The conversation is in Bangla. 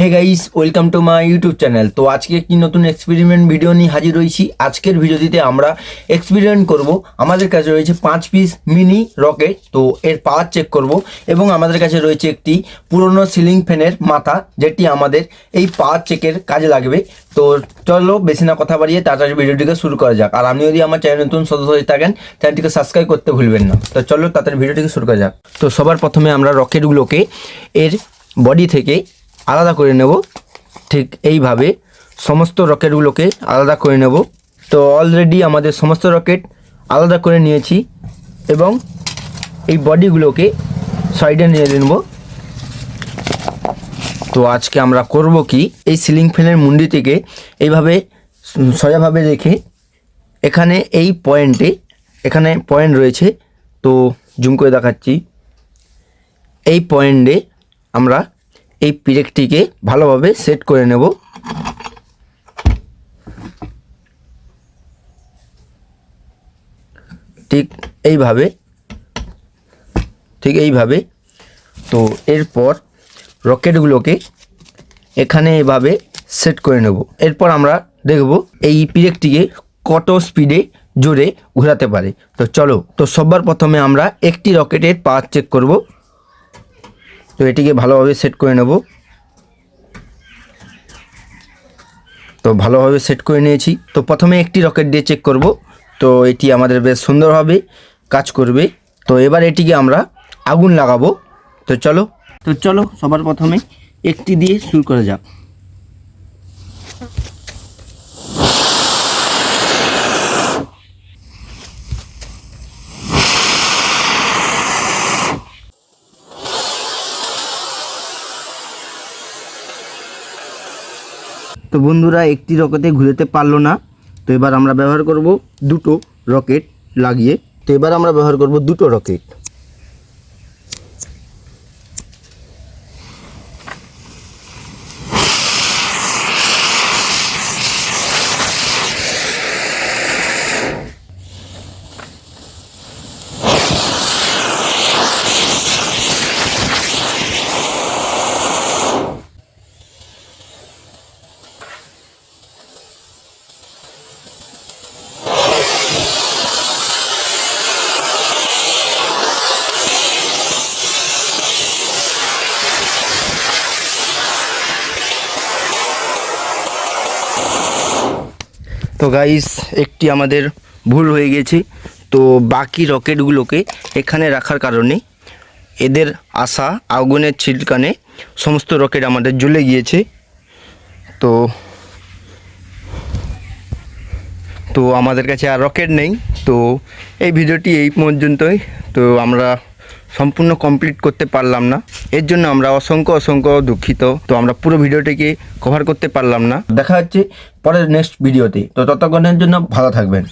Hey guys, welcome to my YouTube channel. তো আজকে একটি নতুন এক্সপেরিমেন্ট ভিডিও নিয়ে হাজির হয়েছি। আজকের ভিডিওটিতে আমরা এক্সপেরিমেন্ট করব। আমাদের কাছে রয়েছে 5 পিস মিনি রকেট, তো এর পাওয়ার চেক করব। এবং আমাদের কাছে রয়েছে একটি পুরনো সিলিং ফ্যানের মাথা, যেটি আমাদের এই পাওয়ার চেকের কাজে লাগবে। তো চলো বেশি না কথা বাড়িয়ে তাড়াতাড়ি ভিডিওটিকে শুরু করা যাক। আর আপনি যদি আমার চ্যানেল নতুন সদস্য হয়ে থাকেন, চ্যানেলটিকে সাবস্ক্রাইব করতে ভুলবেন না। তো চলো তাড়াতাড়ি ভিডিওটিকে শুরু করা যাক। তো সবার প্রথমে আমরা রকেটগুলোকে এর বডি থেকে আলাদা করে নেব। ঠিক এইভাবে সমস্ত রকেটগুলোকে আলাদা করে নেব। তো অলরেডি আমাদের সমস্ত রকেট আলাদা করে নিয়েছি এবং এই বডিগুলোকে সাইডে নিয়ে নেব। তো আজকে আমরা করব কি, এই সিলিং ফ্যানের মুন্ডিটিকে এইভাবে সোজাভাবে রেখে এখানে এই পয়েন্টে, এখানে পয়েন্ট রয়েছে, তো জুম করে দেখাচ্ছি। এই পয়েন্টে আমরা এই পিরেকটিকে ভালোভাবে সেট করে নেব। ঠিক এইভাবে। তো এরপর রকেটগুলোকে এখানে এভাবে সেট করে নেব। এরপর আমরা দেখব এই পিরেকটিকে কত স্পিডে জোরে ঘোরাতে পারে। তো চলো, তো সবার প্রথমে আমরা একটি রকেটের পাওয়ার চেক করব। তো এটিকে ভালোভাবে সেট করে নেব। তো ভালোভাবে সেট করে নিয়েছি। তো প্রথমে একটি রকেট দিয়ে চেক করব। তো এটি আমাদের বেশ সুন্দরভাবে কাজ করবে। তো এবার এটিকে আমরা আগুন লাগাবো। তো চলো সবার প্রথমে একটি দিয়ে শুরু করা যাক। তো বন্ধুরা, একটি রকেটে ঘুরতে পারলো না। তো এবার আমরা ব্যবহার করব দুটো রকেট লাগিয়ে। তো এবার আমরা ব্যবহার করব দুটো রকেট। তো গাইস, একটি আমাদের ভুল হয়ে গেছে। তো বাকি রকেটগুলোকে এখানে রাখার কারণে এদের আসা আগুনের ছিলকানে সমস্ত রকেট আমাদের জ্বলে গিয়েছে। তো আমাদের কাছে আর রকেট নেই। তো এই ভিডিওটি এই পর্যন্তই। তো আমরা সম্পূর্ণ কমপ্লিট করতে পারলাম না, এর জন্য আমরা অসংখ্য দুঃখিত। তো আমরা পুরো ভিডিওটিকে কভার করতে পারলাম না। দেখা হচ্ছে পরের নেক্সট ভিডিওতে। তো ততক্ষণের জন্য ভালো থাকবেন।